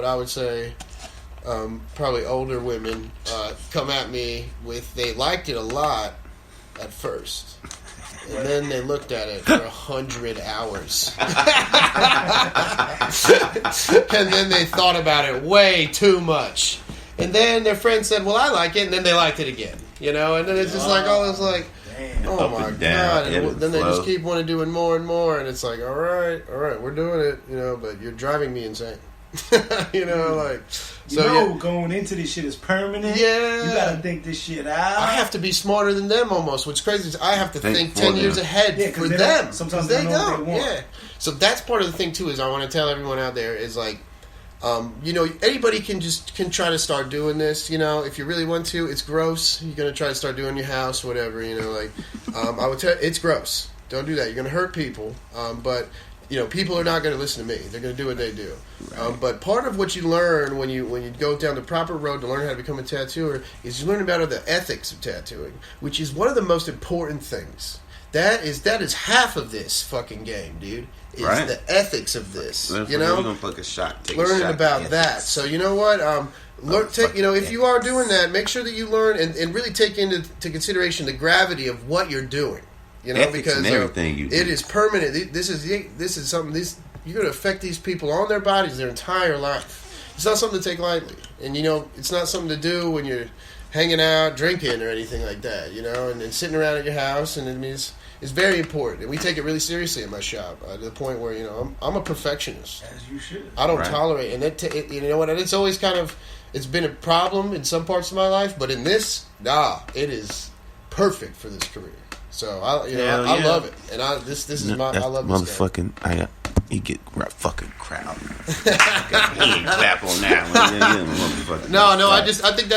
but I would say probably older women come at me with they liked it a lot at first. And then they looked at it for 100 hours. And then they thought about it way too much. And then their friend said, well, I like it. And then they liked it again. You know? And then it's just like, all this like, oh my God. And then they just keep wanting to do it more and more. And it's like, all right, we're doing it. You know, but you're driving me insane. You know, like... So, going into this shit is permanent. Yeah. You gotta think this shit out. I have to be smarter than them almost. What's crazy is I have to think 10 years ahead for them. Sometimes they don't. Yeah. So that's part of the thing too, is I want to tell everyone out there is like, you know, anybody can try to start doing this, you know, if you really want to. It's gross. You're going to try to start doing your house, whatever, you know, like, I would tell you, it's gross. Don't do that. You're going to hurt people. But, you know, people are not going to listen to me. They're going to do what they do. Right. But part of what you learn when you go down the proper road to learn how to become a tattooer is you learn about the ethics of tattooing, which is one of the most important things. That is half of this fucking game, dude. Is the ethics of this. You know, we're gonna take a shot. Learning about that. So you know what? If you are doing that, make sure that you learn and really take into consideration the gravity of what you're doing. You know, because everything you do. It is permanent. This is something. You're going to affect these people on their bodies their entire life. It's not something to take lightly, and you know, it's not something to do when you're hanging out, drinking, or anything like that. You know, and sitting around at your house, and it means. It's very important, and we take it really seriously in my shop to the point where, you know, I'm a perfectionist. As you should. I don't tolerate, and you know what? And it's always it's been a problem in some parts of my life, but in this, it is perfect for this career. So I love it, and this is I love this motherfucking. You get fucking crowd. He ain't clap on that one. No, I think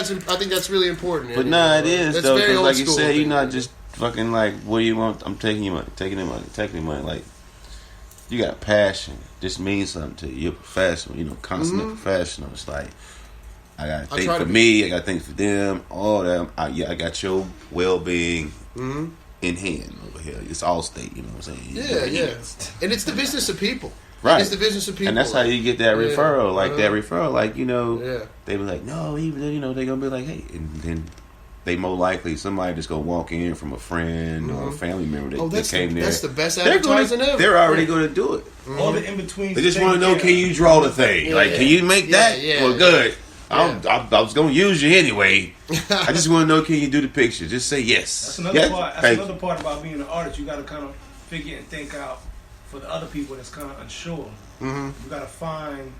that's really important. But it is that's though. Very old like you said, you're not just. Fucking like, what do you want? I'm taking your money, taking the money. Like, you got passion. This means something to you. You're professional, you know, consummate professional. It's like, I gotta think for me, I gotta think for them, all that. I got your well-being in hand over here. It's all state, you know what I'm saying? Yeah. And it's the business of people. Right. It's the business of people. And that's how you get that referral. Like, that referral, like, you know, they be like, no, even, you know, they gonna be like, hey, and then they more likely somebody just gonna walk in from a friend or a family member that came there. That's the best advertising ever. They're already going to do it. All the in between. They just want to know: can you draw the thing? Like, can you make that? Well, good. I was going to use you anyway. I just want to know: can you do the picture? Just say yes. That's another part. That's another part about being an artist. You got to kind of figure and think out for the other people that's kind of unsure. You got to find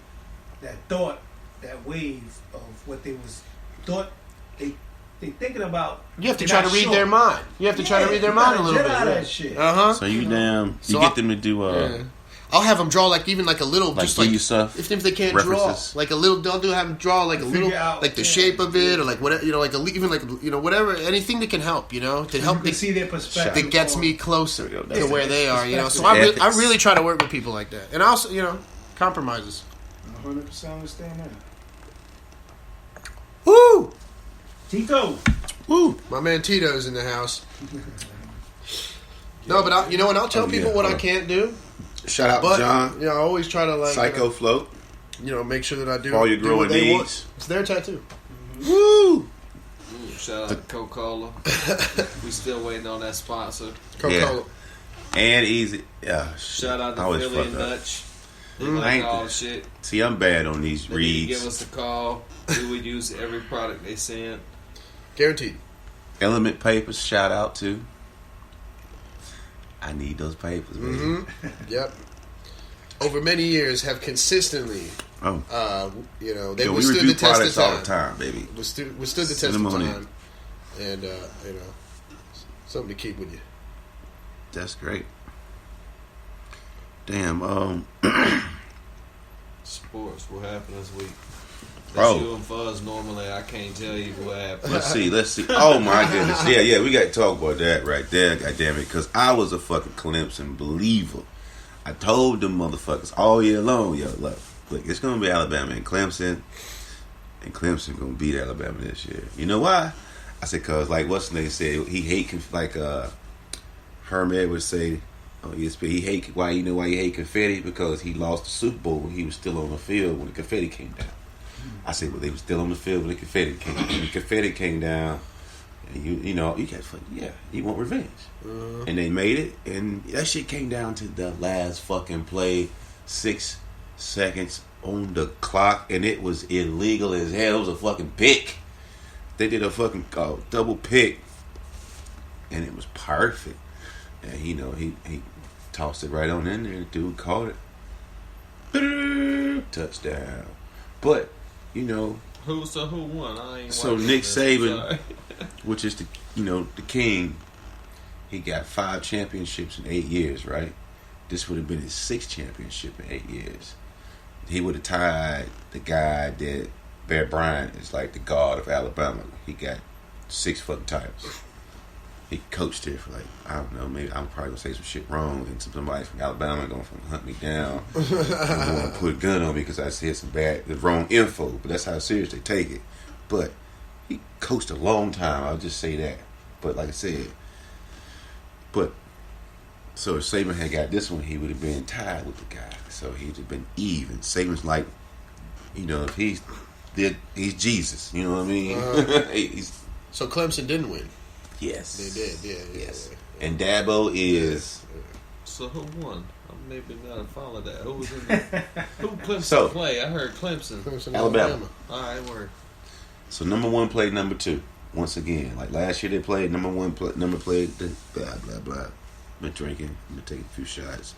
that thought, that wave of what they was thought. They're thinking about. You have to try to read their mind. You have to try to read their mind a little bit. That shit. So you get them to do. I'll have them draw like a little, like just like stuff, if they can't references. Draw like a little. Have them draw like a little, like the shape of it, or like whatever, you know, like even like, you know, whatever, anything that can help, you know, to help me see their perspective that gets me closer to where they are, you know. So I really try to work with people like that, and also, you know, compromises. 100% understand that. Woo! Tito. Woo! My man Tito's in the house. No, but I'll tell people what I can't do. Shout out to John. You know, I always try to like Psycho Float. You know, make sure that I do all your growing needs. It's their tattoo. Woo! Shout out to Coca-Cola. We still waiting on that sponsor. Coca-Cola. And Easy. Yeah. Shout out to Philly and Dutch. They like all the shit. See, I'm bad on these reads. Give us a call. We would use every product they send. Guaranteed. Element Papers, shout out to. I need those papers, baby. Yep. Over many years, have consistently, you know, they withstood the test of time. All the time, baby. Withstood the test of time, and you know, something to keep with you. That's great. Damn. Sports. What happened this week? Bro. You and Fuzz, normally I can't tell you what happened. Let's see. Oh my goodness. Yeah, we got to talk about that right there, goddammit, because I was a fucking Clemson believer. I told them motherfuckers all year long, yo, look, it's going to be Alabama and Clemson going to beat Alabama this year. You know why? I said, because, like, what's the name said, he hate, like, Herm would say, on ESPN, why you hate confetti? Because he lost the Super Bowl when he was still on the field when the confetti came down. I said, well, they were still on the field when the confetti came. When the confetti came down, and you got you want revenge. And they made it, and that shit came down to the last fucking play, 6 seconds on the clock, and it was illegal as hell. It was a fucking pick. They did a fucking double pick, and it was perfect. And he tossed it right on in there. The dude caught it. Touchdown. But who won? I ain't so watching Nick this. Saban, which is the king, he got 5 championships in 8 years, right? This would have been his 6th championship in 8 years. He would have tied the guy that Bear Bryant is like the god of Alabama. He got 6 fucking titles. He coached here for I don't know, maybe I'm probably gonna say some shit wrong, and somebody from Alabama gonna hunt me down and want to put a gun on me because I said the wrong info. But that's how serious they take it. But he coached a long time. I'll just say that. But like I said, so if Saban had got this one, he would have been tied with the guy. So he'd have been even. Saban's like, if he's Jesus. You know what I mean? So Clemson didn't win. Yes. They did, yeah. Yes. And Dabo is... So who won? I'm maybe not follow that. Who was in there? Who Clemson play? I heard Clemson. Alabama. All right, word. So number 1 played number 2. Once again. Like last year they played number 1 played the blah, blah, blah. Been drinking. I'm going to take a few shots.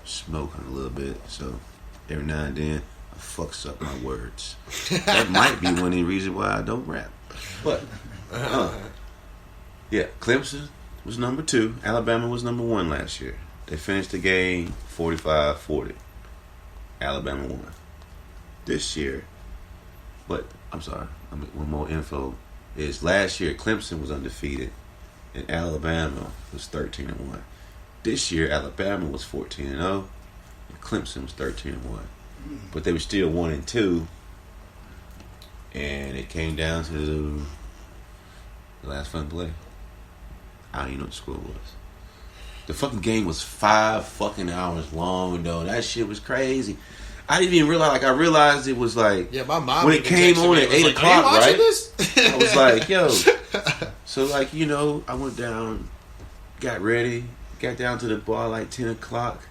Smoking a little bit. So every now and then I fucks up my words. That might be one of the reasons why I don't rap. But... yeah, Clemson was number 2. Alabama was number 1 last year. They finished the game 45-40. Alabama won. This year, but I'm sorry, one more info is last year Clemson was undefeated and Alabama was 13-1. This year Alabama was 14-0 and Clemson was 13-1. But they were still 1-2, and it came down to the last fun play. I don't even know what the score was. The fucking game was 5 fucking hours long, though. That shit was crazy. I didn't even realize. I realized it was my mom when it came on at 8 o'clock, right? This? I was like, yo. So I went down, got ready, got down to the bar like 10 o'clock.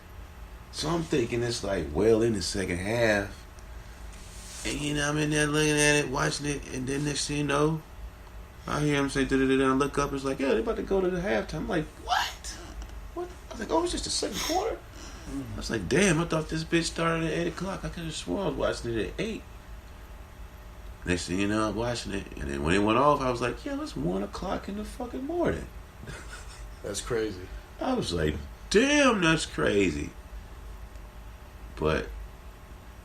So I'm thinking it's well in the second half, and I'm in there looking at it, watching it, and then next thing you know, I hear him say, da-da-da-da, and look up, it's like, yeah, they're about to go to the halftime. I'm like, what? I was like, oh, it's just the second quarter? I was like, damn, I thought this bitch started at 8 o'clock. I could have sworn I was watching it at 8. Next thing you know, I'm watching it, and then when it went off, I was like, yeah, it's 1 o'clock in the fucking morning. That's crazy. I was like, damn, that's crazy. But,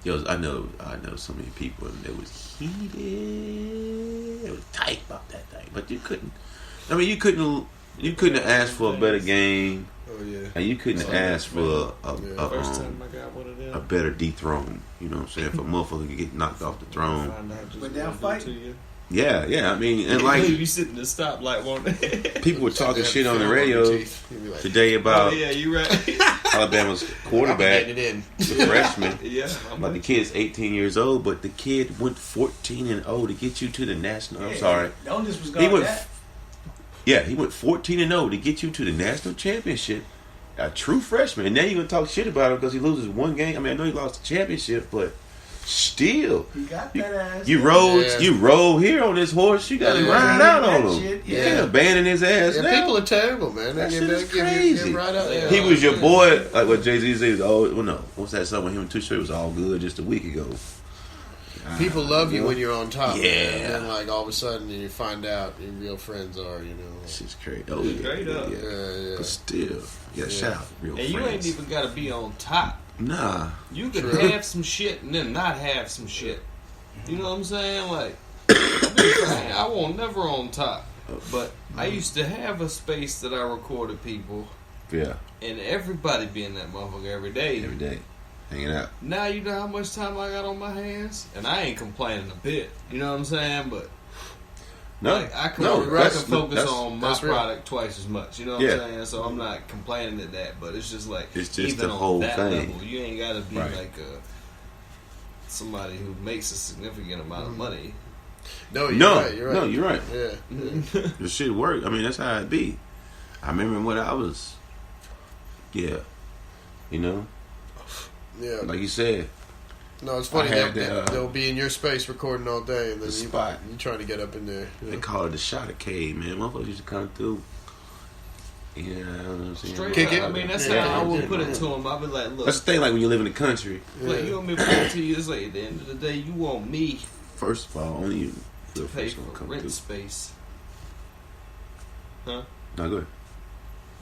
I know so many people that was heated. It was tight about that thing. But you couldn't have asked for a better game. Oh yeah. And you couldn't have asked for First time I got one of them. a better dethrone. You know what I'm saying? For a motherfucker to get knocked off the throne. But down fight. Yeah. I mean, and you sitting to stop one. people were talking shit on the radio today about you right. Alabama's quarterback, the freshman. Yeah, Like the kid's 18 years old, but the kid went 14-0 to get you to the national. I'm sorry. Don't disregard that. He went 14-0 to get you to the national championship. A true freshman, and now you're gonna talk shit about him because he loses one game. I mean, I know he lost the championship, but still, he got that ass. You rode here on this horse. You got to ride out on him. Shit, You can't abandon his ass. Yeah, now. people are terrible, man. That They shit is give crazy. right out there. He was your boy, like what Jay-Z says. Oh, well, no. What's that song with him and Too Short? It was all good just a week ago. People love you when you're on top. Yeah. Man. And then, all of a sudden, you find out your real friends are, This shit's crazy. Oh, yeah. Straight up. Yeah. But still, shout out real And friends. you ain't even got to be on top. Nah. You can have some shit and then not have some shit. You know what I'm saying? I won't never on top. But I used to have a space that I recorded people. Yeah. And everybody be in that motherfucker every day. Every day. Hanging out. Now you know how much time I got on my hands? And I ain't complaining a bit. You know what I'm saying? But I can focus on my product twice as much. You know what I'm saying? So I'm not complaining at that. But it's just it's just even the on whole that thing. level, you ain't got to be somebody who makes a significant amount of money. No, you're right. No, you're right. Yeah. The shit worked. I mean, that's how it be. I remember when I was, you know, like you said. No, it's funny. They'll be in your space recording all day, and then you trying to get up in there. They call it the Shotter Cave, man. Motherfuckers used to come through. Yeah, I don't know what I'm saying. Straight up. I mean, that's how I would put it to them. I'd be like, look. That's the thing, like when you live in the country. Like, you want me to put it to you? It's like, at the end of the day, you want me. First of all, only you to pay for rent space. Huh? No, go ahead.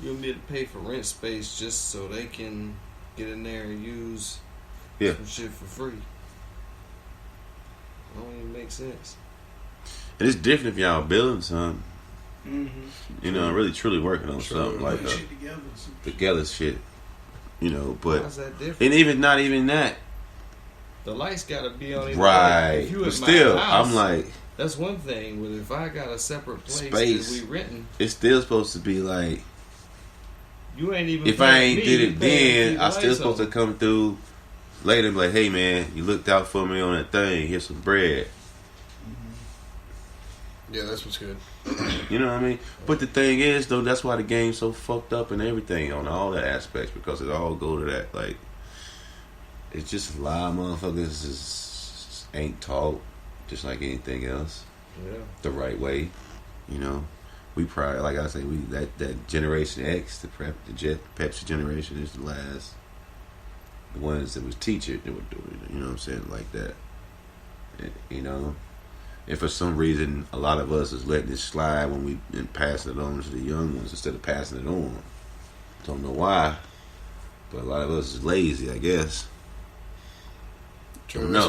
You want me to pay for rent space just so they can get in there and use some shit for free. It don't even make sense. And it's different if y'all building something. You know, really truly working on something like together shit. You know, but how's that different? And even not even that. The lights gotta be on. Right. But still, house, I'm like, that's one thing. But if I got a separate place space, that we renting, it's still supposed to be like. You ain't even. If I ain't did it then, I still supposed to come through later and be like, hey man, you looked out for me on that thing. Here's some bread. Yeah, that's what's good. You know what I mean? But the thing is, though, that's why the game's so fucked up and everything on all the aspects, because it all go to that. Like, it's just a lot of motherfuckers just ain't taught just like anything else. Yeah. The right way. You know? We probably, like I say, that Generation X, the Pepsi generation is the last. The ones that was teachers that were doing it. You know what I'm saying? Like that. You know? And for some reason, a lot of us is letting it slide when we and passing it on to the young ones instead of passing it on. Don't know why, but a lot of us is lazy, I guess. True, it's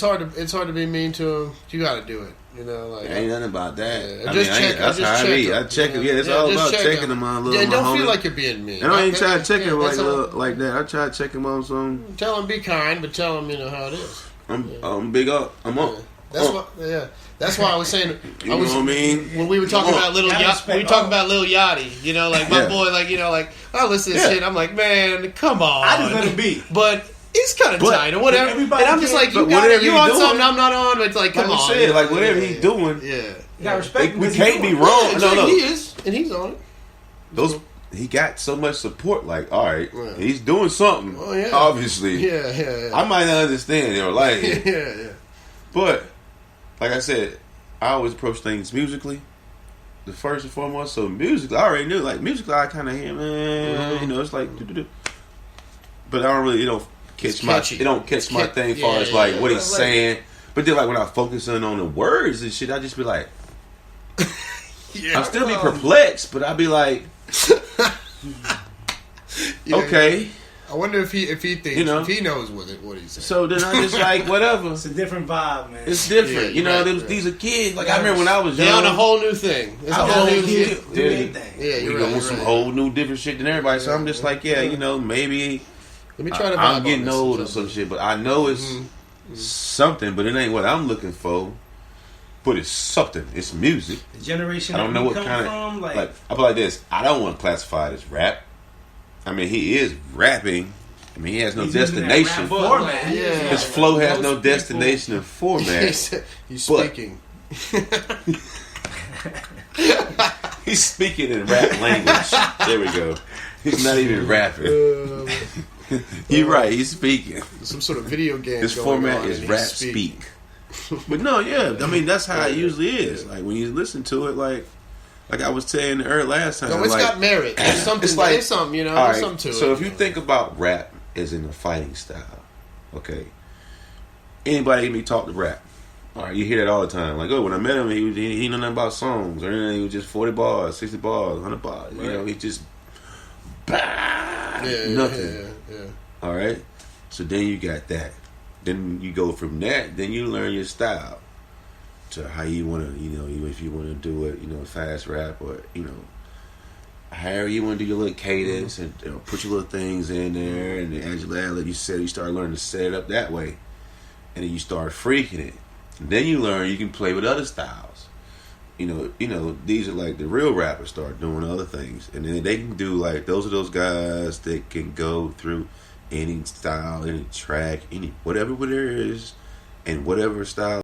hard. It's hard to be mean to them. You got to do it. You know, like ain't nothing about that. Yeah. That's how I be. I check it. Yeah, it's all about checking them on. Yeah, don't feel like you're being mean. I don't even try to check him like that. I try to check him on some. Tell him be kind, but tell him how it is. I'm big up. I'm up. That's why I was saying. You know what I mean? When we were talking about Lil Yachty, you know, like my boy, like I listen to this shit. I'm like, man, come on. I just let it be, but it's kind of tight or whatever. And I'm just like, you on something I'm not on. But it's like, come on. Like you said, like whatever he's doing, you got respect. We can't be wrong. No, he is, and he's on it. He got so much support. Like, all right, he's doing something. Oh, yeah. Obviously, yeah. I might not understand it or like it, yeah. But like I said, I always approach things musically. The first and foremost, so musically, I already knew. Like musically, I kind of hear, man. You know, it's like, but I don't really, catch my thing as far as like what he's saying. But then, like when I focus in on the words and shit, I just be like, I'll still be perplexed, but I'll be like, okay. I wonder if he thinks if he knows what he's saying. So then I'm just like, whatever. It's a different vibe, man. It's different. These are kids. Like I remember when I was young. They're on a whole new thing. It's a whole new thing. Yeah, you're right. Some whole new different shit than everybody. So I'm just like, maybe. Let me try to. I'm getting old or some shit, but I know it's something, but it ain't what I'm looking for. But it's something. It's music. The generation. I don't know what kind of like. I feel like this. I don't want to classify it as rap. I mean, he is rapping. I mean, he has no destination. His flow has no destination and format. He's speaking. He's speaking in rap language. There we go. He's not even rapping. You're right. He's speaking. Some sort of video game. His format is rap speak. But no, I mean, that's how it usually is. Like when you listen to it, like I was telling her last time. No, it's got merit. There's something. There's something. There's something to it. So if you think about rap as in a fighting style, okay. Anybody hear me talk to rap? All right, you hear that all the time. Like, when I met him, he knew nothing about songs or anything. He was just 40 bars, 60 bars, 100 bars. Right. He just nothing. Yeah. All right. So then you got that. Then you go from that. Then you learn your style. To how you want to, if you want to do it, fast rap or, however you want to do your little cadence and put your little things in there. And as you said, you start learning to set it up that way. And then you start freaking it. And then you learn you can play with other styles. These are like the real rappers start doing other things. And then they can do like, those are those guys that can go through any style, any track, any whatever there is, and whatever style